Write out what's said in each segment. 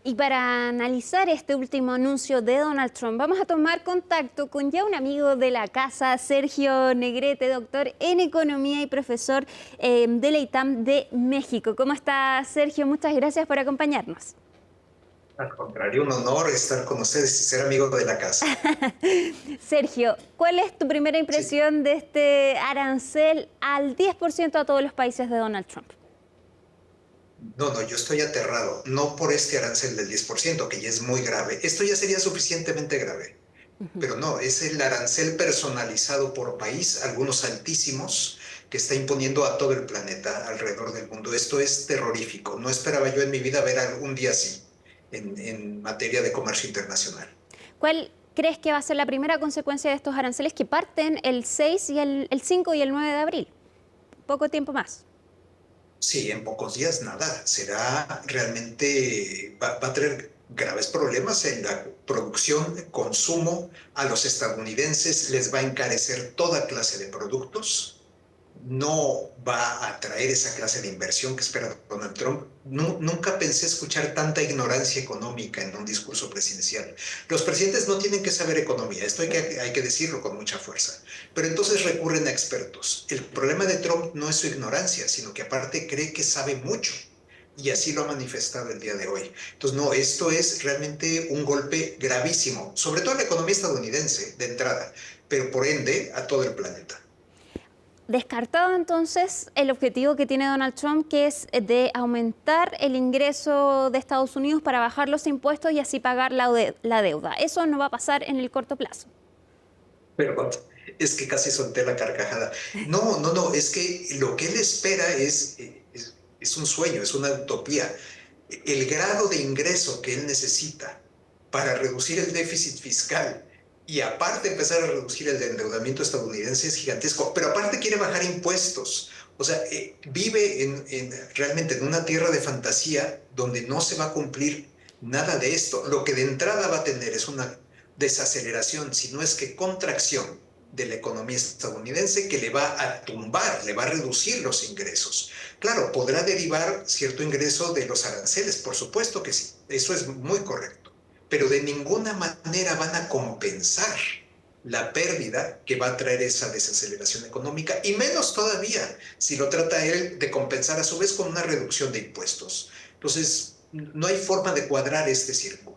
Y para analizar este último anuncio de Donald Trump, vamos a tomar contacto con ya un amigo de la casa, Sergio Negrete, doctor en Economía y profesor de la ITAM de México. ¿Cómo está, Sergio? Muchas gracias por acompañarnos. Al contrario, un honor estar con ustedes y ser amigo de la casa. Sergio, ¿cuál es tu primera Sí. impresión de este arancel al 10% a todos los países de Donald Trump? No, yo estoy aterrado, no por este arancel del 10%, que ya es muy grave. Esto ya sería suficientemente grave, Ujú. pero no, es el arancel personalizado por país, algunos altísimos, que está imponiendo a todo el planeta alrededor del mundo. Esto es terrorífico. No esperaba yo en mi vida ver algún día así en materia de comercio internacional. ¿Cuál crees que va a ser la primera consecuencia de estos aranceles que parten el 6 y el 5 y el 9 de abril? Poco tiempo más. Sí, en pocos días nada. Será realmente, va a tener graves problemas en la producción, consumo. A los estadounidenses les va a encarecer toda clase de productos. No va a atraer esa clase de inversión que espera Donald Trump. Nunca pensé escuchar tanta ignorancia económica en un discurso presidencial. Los presidentes no tienen que saber economía, esto hay que decirlo con mucha fuerza, pero entonces recurren a expertos. El problema de Trump no es su ignorancia, sino que aparte cree que sabe mucho. Y así lo ha manifestado el día de hoy. Entonces, no, esto es realmente un golpe gravísimo, sobre todo a la economía estadounidense de entrada, pero por ende a todo el planeta. Descartado entonces el objetivo que tiene Donald Trump, que es de aumentar el ingreso de Estados Unidos para bajar los impuestos y así pagar la deuda. Eso no va a pasar en el corto plazo. Perdón, es que casi solté la carcajada. No, es que lo que él espera es un sueño, es una utopía. El grado de ingreso que él necesita para reducir el déficit fiscal y aparte empezar a reducir el endeudamiento estadounidense es gigantesco, pero aparte quiere bajar impuestos. O sea, vive realmente en una tierra de fantasía donde no se va a cumplir nada de esto. Lo que de entrada va a tener es una desaceleración, si no es que contracción de la economía estadounidense que le va a tumbar, le va a reducir los ingresos. Claro, podrá derivar cierto ingreso de los aranceles, por supuesto que sí, eso es muy correcto, pero de ninguna manera van a compensar la pérdida que va a traer esa desaceleración económica, y menos todavía si lo trata él de compensar a su vez con una reducción de impuestos. Entonces, no hay forma de cuadrar este círculo.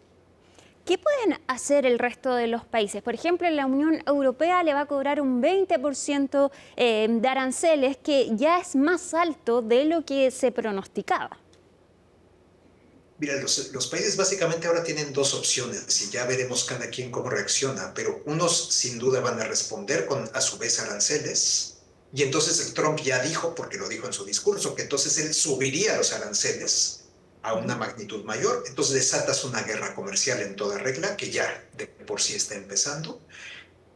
¿Qué pueden hacer el resto de los países? Por ejemplo, la Unión Europea le va a cobrar un 20% de aranceles, que ya es más alto de lo que se pronosticaba. Mira, los países básicamente ahora tienen dos opciones y ya veremos cada quien cómo reacciona, pero unos sin duda van a responder con a su vez aranceles. Y entonces Trump ya dijo, porque lo dijo en su discurso, que entonces él subiría los aranceles a una magnitud mayor. Entonces desatas una guerra comercial en toda regla, que ya de por sí está empezando.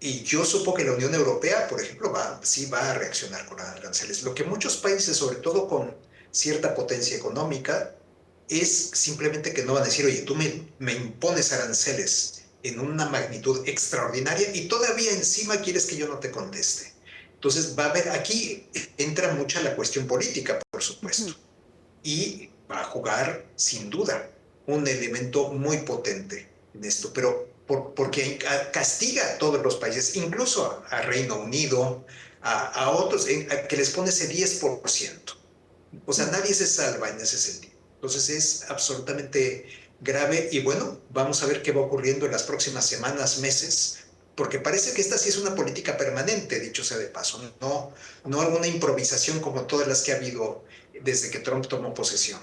Y yo supongo que la Unión Europea, por ejemplo, sí va a reaccionar con aranceles. Lo que muchos países, sobre todo con cierta potencia económica, es simplemente que no van a decir, oye, tú me impones aranceles en una magnitud extraordinaria y todavía encima quieres que yo no te conteste. Entonces va a haber, aquí entra mucha la cuestión política, por supuesto, Ujú. y va a jugar sin duda un elemento muy potente en esto, pero porque castiga a todos los países, incluso a Reino Unido, a otros, que les pone ese 10%. O sea, Mm. nadie se salva en ese sentido. Entonces es absolutamente grave y bueno, vamos a ver qué va ocurriendo en las próximas semanas, meses, porque parece que esta sí es una política permanente, dicho sea de paso, no alguna improvisación como todas las que ha habido desde que Trump tomó posesión.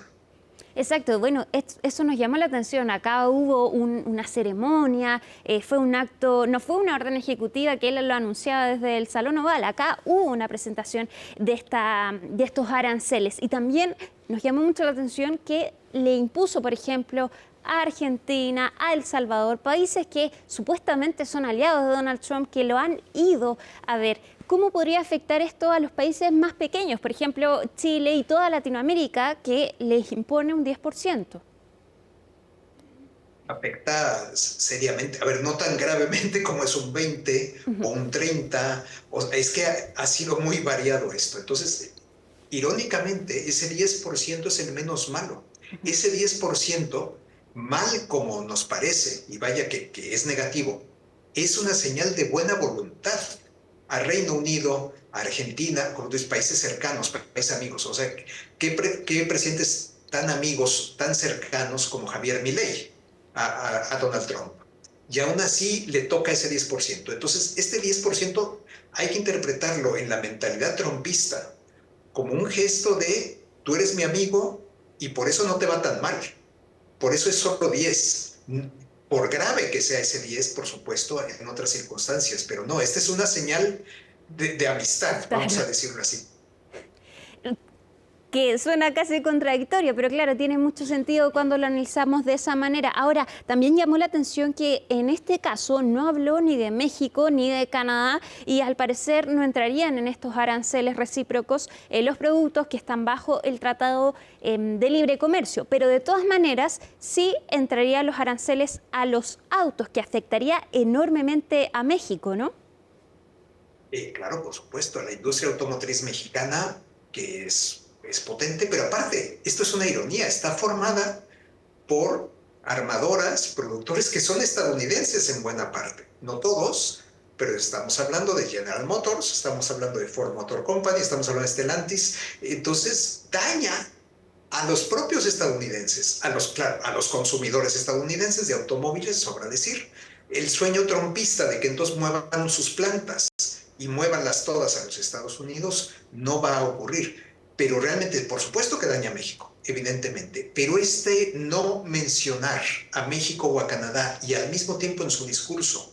Exacto, bueno, eso nos llamó la atención. Acá hubo una ceremonia, fue un acto, no fue una orden ejecutiva que él lo anunciaba desde el Salón Oval. Acá hubo una presentación de estos aranceles, y también nos llamó mucho la atención que le impuso, por ejemplo, a Argentina, a El Salvador, países que supuestamente son aliados de Donald Trump, que lo han ido a ver. ¿Cómo podría afectar esto a los países más pequeños, por ejemplo, Chile y toda Latinoamérica, que les impone un 10%? Afecta seriamente, a ver, no tan gravemente como es un 20 o Ujú. un 30, es que ha sido muy variado esto. Entonces, irónicamente, ese 10% es el menos malo. Ujú. Ese 10% mal como nos parece, y vaya que es negativo, es una señal de buena voluntad a Reino Unido, a Argentina, como dices, países cercanos, países amigos. O sea, ¿qué presidentes tan amigos, tan cercanos como Javier Milei a Donald Trump? Y aún así le toca ese 10%. Entonces, este 10% hay que interpretarlo en la mentalidad trumpista como un gesto de tú eres mi amigo y por eso no te va tan mal. Por eso es solo 10. Por grave que sea ese 10, por supuesto, en otras circunstancias, pero no, esta es una señal de amistad, vamos Claro. a decirlo así. Que suena casi contradictorio, pero claro, tiene mucho sentido cuando lo analizamos de esa manera. Ahora, también llamó la atención que en este caso no habló ni de México ni de Canadá y al parecer no entrarían en estos aranceles recíprocos los productos que están bajo el Tratado de Libre Comercio, pero de todas maneras sí entrarían los aranceles a los autos, que afectaría enormemente a México, ¿no? Claro, por supuesto, la industria automotriz mexicana, que es potente, pero aparte, esto es una ironía, está formada por armadoras, productores que son estadounidenses en buena parte, no todos, pero estamos hablando de General Motors, estamos hablando de Ford Motor Company, estamos hablando de Stellantis, entonces daña a los propios estadounidenses, claro, a los consumidores estadounidenses de automóviles, sobra decir, el sueño trompista de que entonces muevan sus plantas y muévanlas todas a los Estados Unidos no va a ocurrir. Pero realmente, por supuesto que daña a México, evidentemente, pero este no mencionar a México o a Canadá y al mismo tiempo en su discurso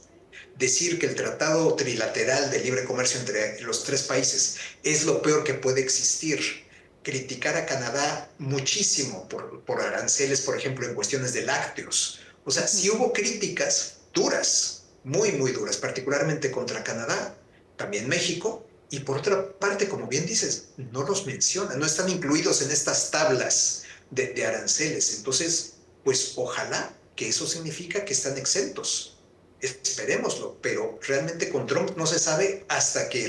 decir que el tratado trilateral de libre comercio entre los tres países es lo peor que puede existir, criticar a Canadá muchísimo por aranceles, por ejemplo, en cuestiones de lácteos. O sea, sí hubo críticas duras, muy, muy duras, particularmente contra Canadá, también México, y por otra parte, como bien dices, no los mencionan, no están incluidos en estas tablas de aranceles. Entonces, pues ojalá que eso significa que están exentos. Esperémoslo, pero realmente con Trump no se sabe hasta que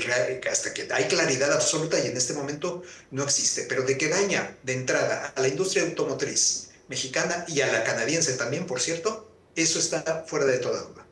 hay claridad absoluta y en este momento no existe. Pero de que daña de entrada a la industria automotriz mexicana y a la canadiense también, por cierto, eso está fuera de toda duda.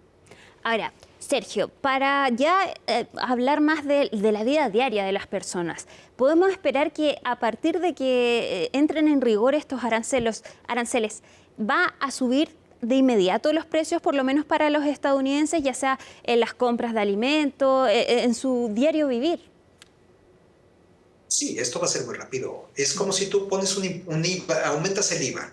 Ahora, Sergio, para ya hablar más de la vida diaria de las personas, ¿podemos esperar que a partir de que entren en rigor estos aranceles, va a subir de inmediato los precios, por lo menos para los estadounidenses, ya sea en las compras de alimentos, en su diario vivir? Sí, esto va a ser muy rápido. Es como si tú pones un IVA, aumentas el IVA.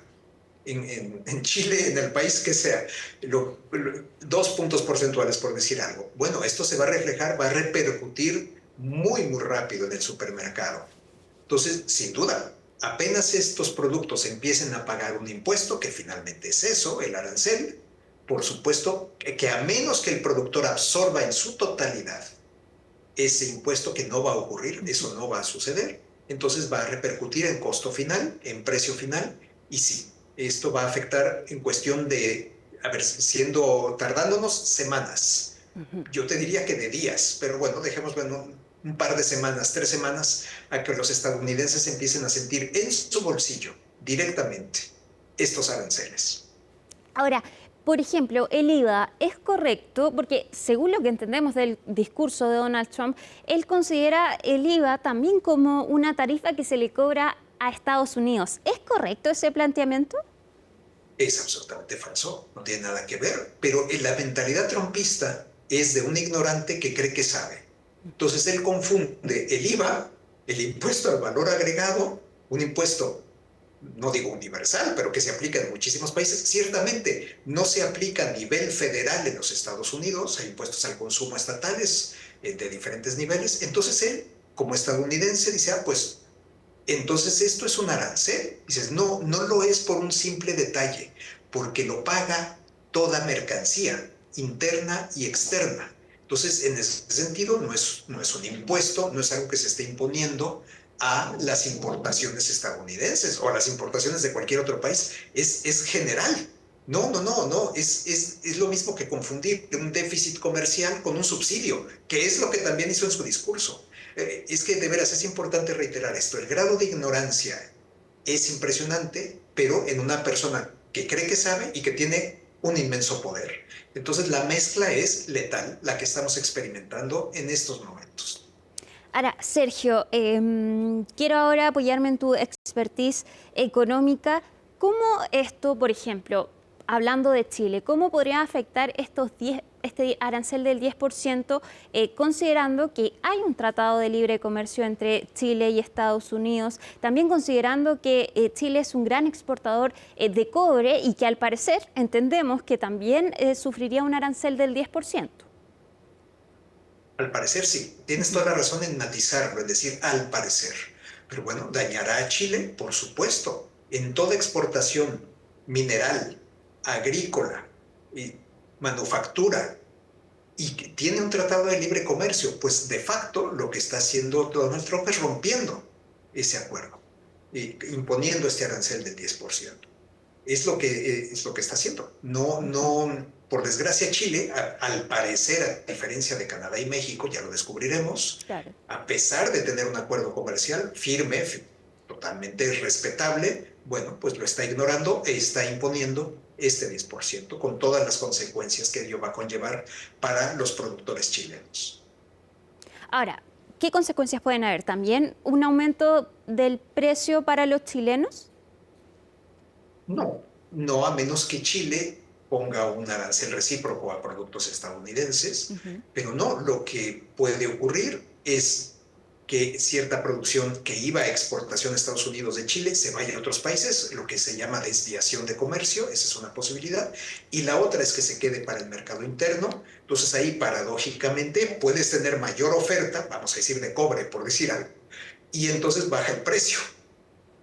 En Chile, en el país que sea, 2 puntos porcentuales por decir algo. Bueno, esto se va a reflejar, va a repercutir muy, muy rápido en el supermercado. Entonces, sin duda, apenas estos productos empiecen a pagar un impuesto, que finalmente es eso, el arancel, por supuesto que a menos que el productor absorba en su totalidad ese impuesto, que no va a ocurrir, eso no va a suceder, entonces va a repercutir en costo final, en precio final, y sí, esto va a afectar en cuestión de, a ver, tardándonos semanas. Yo te diría que de días, pero bueno, dejémoslo en un par de semanas, 3 semanas, a que los estadounidenses empiecen a sentir en su bolsillo directamente estos aranceles. Ahora, por ejemplo, el IVA es correcto porque según lo que entendemos del discurso de Donald Trump, él considera el IVA también como una tarifa que se le cobra a Estados Unidos. ¿Es correcto ese planteamiento? Es absolutamente falso, no tiene nada que ver, pero la mentalidad trumpista es de un ignorante que cree que sabe. Entonces él confunde el IVA, el impuesto al valor agregado, un impuesto, no digo universal, pero que se aplica en muchísimos países. Ciertamente no se aplica a nivel federal en los Estados Unidos, hay impuestos al consumo estatales de diferentes niveles. Entonces él, como estadounidense, dice, pues entonces esto es un arancel. Dices, no, no lo es por un simple detalle, porque lo paga toda mercancía, interna y externa. Entonces, en ese sentido, no es un impuesto, no es algo que se esté imponiendo a las importaciones estadounidenses o a las importaciones de cualquier otro país. Es general. No, es lo mismo que confundir un déficit comercial con un subsidio, que es lo que también hizo en su discurso. Es que de veras es importante reiterar esto. El grado de ignorancia es impresionante, pero en una persona que cree que sabe y que tiene un inmenso poder. Entonces la mezcla es letal, la que estamos experimentando en estos momentos. Ahora, Sergio, quiero ahora apoyarme en tu expertise económica. ¿Cómo esto, por ejemplo, hablando de Chile, cómo podría afectar este arancel del 10%, considerando que hay un tratado de libre comercio entre Chile y Estados Unidos, también considerando que Chile es un gran exportador de cobre y que al parecer entendemos que también sufriría un arancel del 10%? Al parecer sí, tienes toda la razón en matizarlo, es decir, al parecer. Pero bueno, dañará a Chile, por supuesto, en toda exportación mineral, agrícola y manufactura, y que tiene un tratado de libre comercio, pues de facto lo que está haciendo Donald Trump es rompiendo ese acuerdo, imponiendo este arancel del 10%. Es lo que está haciendo. No, no, por desgracia, Chile, al parecer, a diferencia de Canadá y México, ya lo descubriremos, Claro. a pesar de tener un acuerdo comercial firme, totalmente respetable, bueno, pues lo está ignorando e está imponiendo este 10%, con todas las consecuencias que ello va a conllevar para los productores chilenos. Ahora, ¿qué consecuencias pueden haber? ¿También un aumento del precio para los chilenos? No, no a menos que Chile ponga un arancel recíproco a productos estadounidenses, Ujú. pero no, lo que puede ocurrir es que cierta producción que iba a exportación a Estados Unidos de Chile se vaya a otros países, lo que se llama desviación de comercio, esa es una posibilidad, y la otra es que se quede para el mercado interno. Entonces ahí paradójicamente puedes tener mayor oferta, vamos a decir de cobre por decir algo, y entonces baja el precio.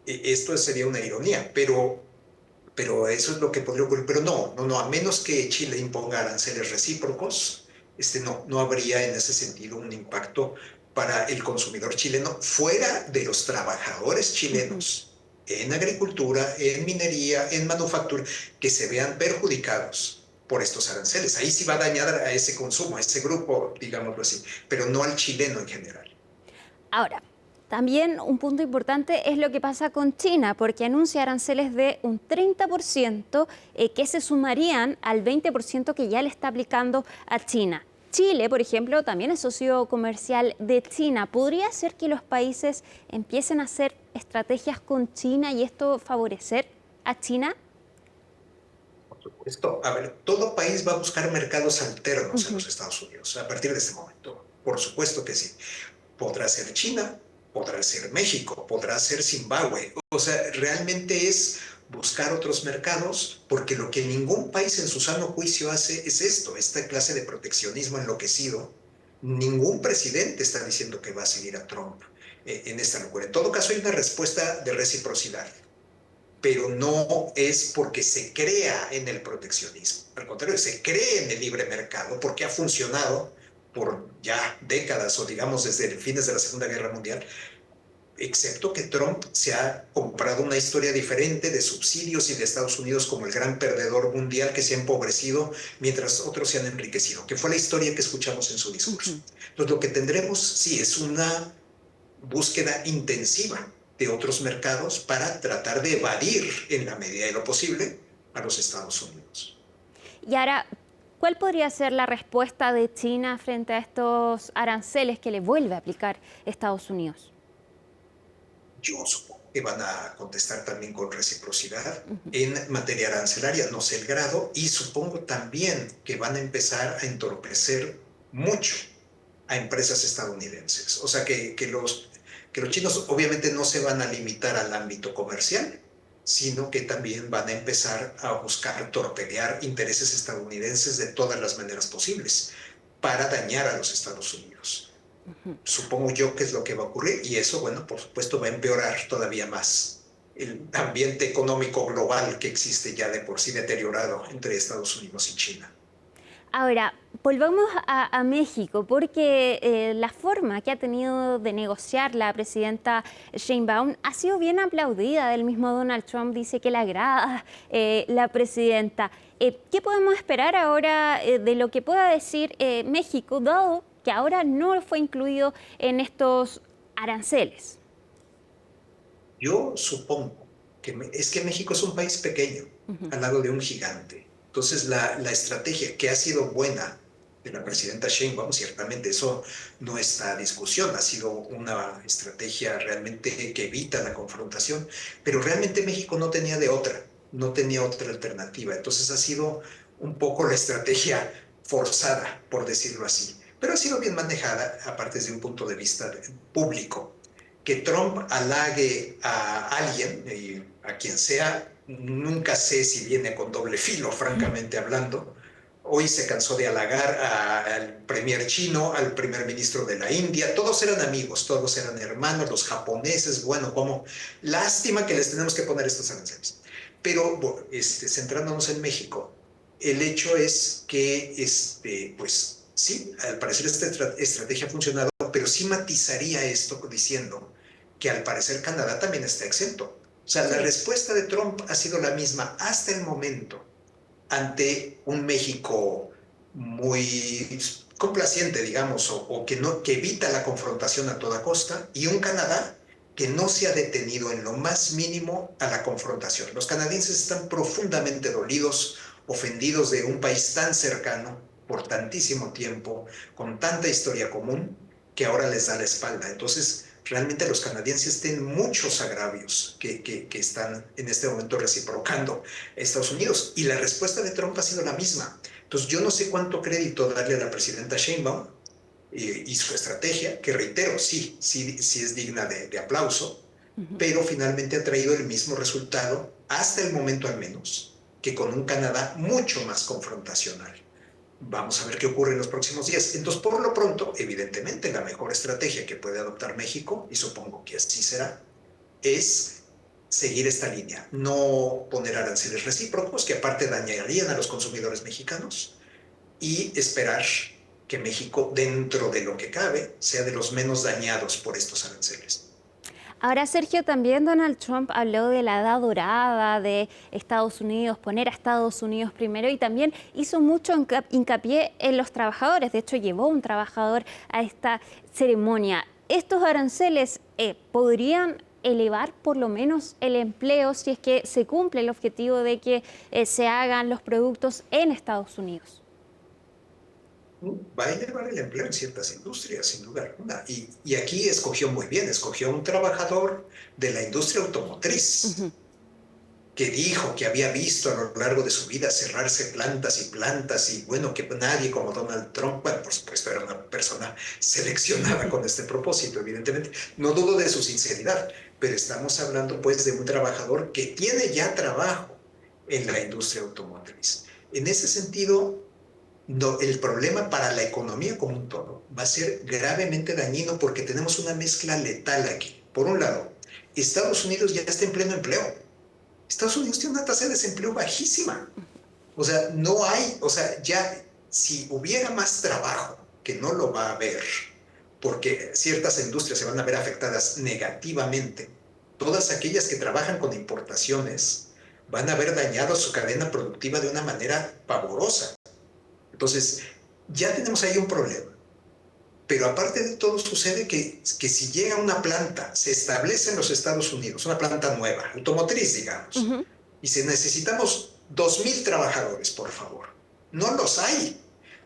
Esto sería una ironía, pero eso es lo que podría ocurrir. Pero no, no, no, a menos que Chile imponga aranceles recíprocos, no, no habría en ese sentido un impacto para el consumidor chileno fuera de los trabajadores Ujú. chilenos en agricultura, en minería, en manufactura, que se vean perjudicados por estos aranceles. Ahí sí va a dañar a ese consumo, a ese grupo, digámoslo así, pero no al chileno en general. Ahora, también un punto importante es lo que pasa con China, porque anuncia aranceles de un 30% que se sumarían al 20% que ya le está aplicando a China. Chile, por ejemplo, también es socio comercial de China. ¿Podría ser que los países empiecen a hacer estrategias con China y esto favorecer a China? A ver, todo país va a buscar mercados alternos a Ujú. los Estados Unidos a partir de este momento. Por supuesto que sí. Podrá ser China, podrá ser México, podrá ser Zimbabue. O sea, realmente es buscar otros mercados, porque lo que ningún país en su sano juicio hace es esto, esta clase de proteccionismo enloquecido. Ningún presidente está diciendo que va a seguir a Trump en esta locura. En todo caso, hay una respuesta de reciprocidad, pero no es porque se crea en el proteccionismo. Al contrario, se cree en el libre mercado porque ha funcionado por ya décadas o digamos desde fines de la Segunda Guerra Mundial, excepto que Trump se ha comprado una historia diferente de subsidios y de Estados Unidos como el gran perdedor mundial que se ha empobrecido mientras otros se han enriquecido, que fue la historia que escuchamos en su discurso. Ujú. Entonces, lo que tendremos, sí, es una búsqueda intensiva de otros mercados para tratar de evadir en la medida de lo posible a los Estados Unidos. Y ahora, ¿cuál podría ser la respuesta de China frente a estos aranceles que le vuelve a aplicar Estados Unidos? Yo supongo que van a contestar también con reciprocidad Ujú. en materia arancelaria, no sé el grado, y supongo también que van a empezar a entorpecer mucho a empresas estadounidenses. O sea, que los chinos obviamente no se van a limitar al ámbito comercial, sino que también van a empezar a buscar torpedear intereses estadounidenses de todas las maneras posibles para dañar a los Estados Unidos. Supongo yo que es lo que va a ocurrir y eso, bueno, por supuesto va a empeorar todavía más el ambiente económico global que existe ya de por sí deteriorado entre Estados Unidos y China. Ahora, volvamos a México, porque la forma que ha tenido de negociar la presidenta Sheinbaum ha sido bien aplaudida. Del mismo Donald Trump dice que le agrada la presidenta. ¿Qué podemos esperar ahora de lo que pueda decir México, dado que ahora no fue incluido en estos aranceles? Yo supongo es que México es un país pequeño, al lado de un gigante. Entonces, la estrategia que ha sido buena de la presidenta Sheinbaum, ciertamente eso no está a discusión, ha sido una estrategia realmente que evita la confrontación, pero realmente México no tenía de otra, no tenía otra alternativa. Entonces, ha sido un poco la estrategia forzada, por decirlo así, pero ha sido bien manejada, aparte desde un punto de vista público. Que Trump halague a alguien, a quien sea, nunca sé si viene con doble filo, francamente hablando. Hoy se cansó de halagar al premier chino, al primer ministro de la India, todos eran amigos, todos eran hermanos, los japoneses, bueno, como lástima que les tenemos que poner estos aranceles. Pero bueno, centrándonos en México, el hecho es que, pues sí, al parecer esta estrategia ha funcionado, pero sí matizaría esto diciendo que al parecer Canadá también está exento. O sea, la respuesta de Trump ha sido la misma hasta el momento ante un México muy complaciente, digamos, o que, no, que evita la confrontación a toda costa, y un Canadá que no se ha detenido en lo más mínimo a la confrontación. Los canadienses están profundamente dolidos, ofendidos de un país tan cercano por tantísimo tiempo, con tanta historia común, que ahora les da la espalda. Entonces, realmente los canadienses tienen muchos agravios que están en este momento reciprocando a Estados Unidos. Y la respuesta de Trump ha sido la misma. Entonces, yo no sé cuánto crédito darle a la presidenta Sheinbaum y su estrategia, que reitero, sí es digna de aplauso, pero finalmente ha traído el mismo resultado, hasta el momento al menos, que con un Canadá mucho más confrontacional. Vamos a ver qué ocurre en los próximos días. Entonces, por lo pronto, evidentemente, la mejor estrategia que puede adoptar México, y supongo que así será, es seguir esta línea. No poner aranceles recíprocos, que aparte dañarían a los consumidores mexicanos, y esperar que México, dentro de lo que cabe, sea de los menos dañados por estos aranceles. Ahora, Sergio, también Donald Trump habló de la edad dorada de Estados Unidos, poner a Estados Unidos primero, y también hizo mucho hincapié en los trabajadores. De hecho, llevó un trabajador a esta ceremonia. ¿Estos aranceles podrían elevar por lo menos el empleo si es que se cumple el objetivo de que se hagan los productos en Estados Unidos? Va a elevar el empleo en ciertas industrias, sin duda alguna. Y aquí escogió muy bien, escogió un trabajador de la industria automotriz, que dijo que había visto a lo largo de su vida cerrarse plantas y plantas, y bueno, que nadie como Donald Trump, bueno, por supuesto era una persona seleccionada con este propósito, evidentemente. No dudo de su sinceridad, pero estamos hablando pues de un trabajador que tiene ya trabajo en la industria automotriz. En ese sentido, no, el problema para la economía como un todo va a ser gravemente dañino porque tenemos una mezcla letal aquí. Por un lado, Estados Unidos ya está en pleno empleo. Estados Unidos tiene una tasa de desempleo bajísima. O sea, no hay, o sea, ya si hubiera más trabajo, que no lo va a haber, porque ciertas industrias se van a ver afectadas negativamente, todas aquellas que trabajan con importaciones van a ver dañado su cadena productiva de una manera pavorosa. Entonces, ya tenemos ahí un problema. Pero aparte de todo, sucede que si llega una planta, se establece en los Estados Unidos, una planta nueva, automotriz, digamos, y si necesitamos 2,000 trabajadores, por favor. No los hay.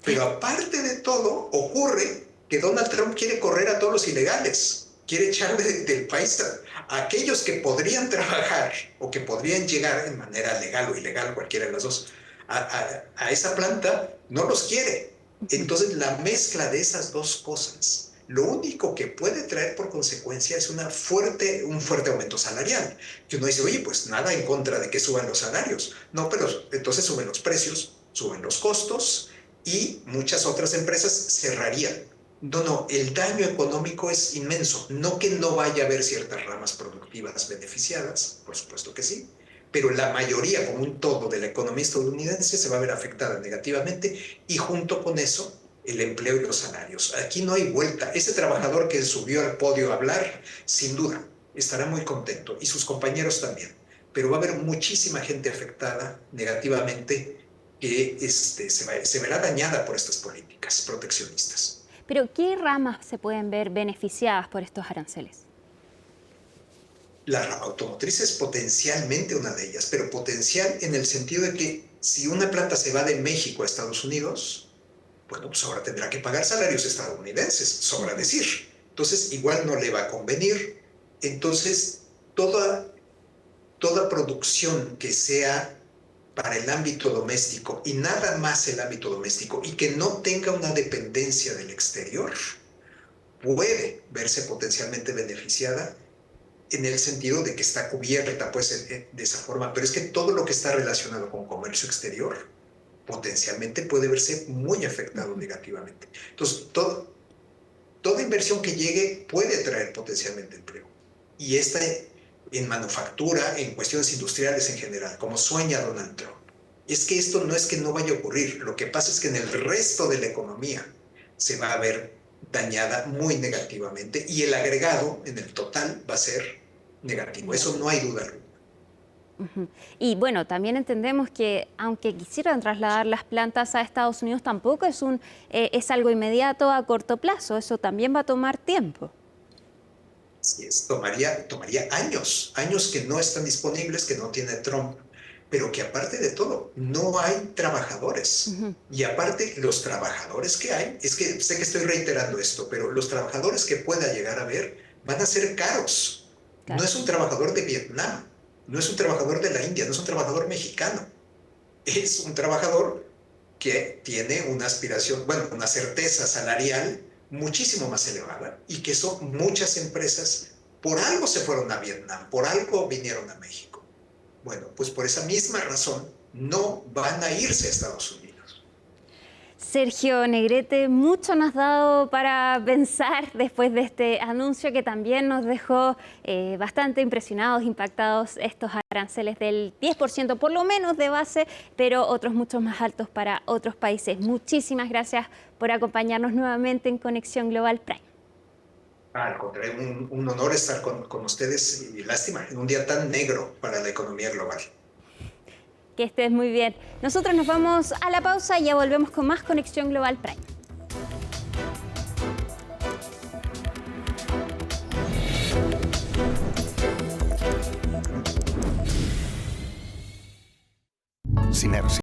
Pero aparte de todo, ocurre que Donald Trump quiere correr a todos los ilegales, quiere echar del país a aquellos que podrían trabajar o que podrían llegar en manera legal o ilegal, cualquiera de las dos, a esa planta, no los quiere. Entonces, la mezcla de esas dos cosas, lo único que puede traer por consecuencia es un fuerte aumento salarial. Que uno dice, oye, pues nada en contra de que suban los salarios. No, pero entonces suben los precios, suben los costos y muchas otras empresas cerrarían. No, el daño económico es inmenso. No que no vaya a haber ciertas ramas productivas beneficiadas, por supuesto que sí, pero la mayoría, como un todo, de la economía estadounidense se va a ver afectada negativamente y junto con eso, el empleo y los salarios. Aquí no hay vuelta. Ese trabajador que subió al podio a hablar, sin duda, estará muy contento y sus compañeros también, pero va a haber muchísima gente afectada negativamente que se verá dañada por estas políticas proteccionistas. Pero, ¿qué ramas se pueden ver beneficiadas por estos aranceles? La rama automotriz es potencialmente una de ellas, pero potencial en el sentido de que si una planta se va de México a Estados Unidos, bueno, pues ahora tendrá que pagar salarios estadounidenses, sobra decir. Entonces, igual no le va a convenir. Entonces, toda producción que sea para el ámbito doméstico y nada más el ámbito doméstico y que no tenga una dependencia del exterior, puede verse potencialmente beneficiada en el sentido de que está cubierta pues, de esa forma. Pero es que todo lo que está relacionado con comercio exterior potencialmente puede verse muy afectado negativamente. Entonces, toda inversión que llegue puede traer potencialmente empleo. Y esta en manufactura, en cuestiones industriales en general, como sueña Donald Trump. Es que esto no es que no vaya a ocurrir, lo que pasa es que en el resto de la economía se va a ver dañada muy negativamente y el agregado en el total va a ser negativo. Eso no hay duda alguna. Y bueno, también entendemos que aunque quisieran trasladar las plantas a Estados Unidos, tampoco es algo inmediato a corto plazo, eso también va a tomar tiempo. Así es, tomaría años que no están disponibles, que no tiene Trump, pero que aparte de todo, no hay trabajadores. Y aparte, los trabajadores que hay, es que sé que estoy reiterando esto, pero los trabajadores que pueda llegar a ver van a ser caros. Claro. No es un trabajador de Vietnam, no es un trabajador de la India, no es un trabajador mexicano. Es un trabajador que tiene una aspiración, bueno, una certeza salarial muchísimo más elevada y que son muchas empresas, por algo se fueron a Vietnam, por algo vinieron a México. Bueno, pues por esa misma razón no van a irse a Estados Unidos. Sergio Negrete, mucho nos has dado para pensar después de este anuncio que también nos dejó bastante impresionados, impactados estos aranceles del 10% por lo menos de base, pero otros muchos más altos para otros países. Muchísimas gracias por acompañarnos nuevamente en Conexión Global Prime. Al contrario, un honor estar con ustedes y lástima en un día tan negro para la economía global. Que estés muy bien. Nosotros nos vamos a la pausa y ya volvemos con más Conexión Global Prime. Sinergia.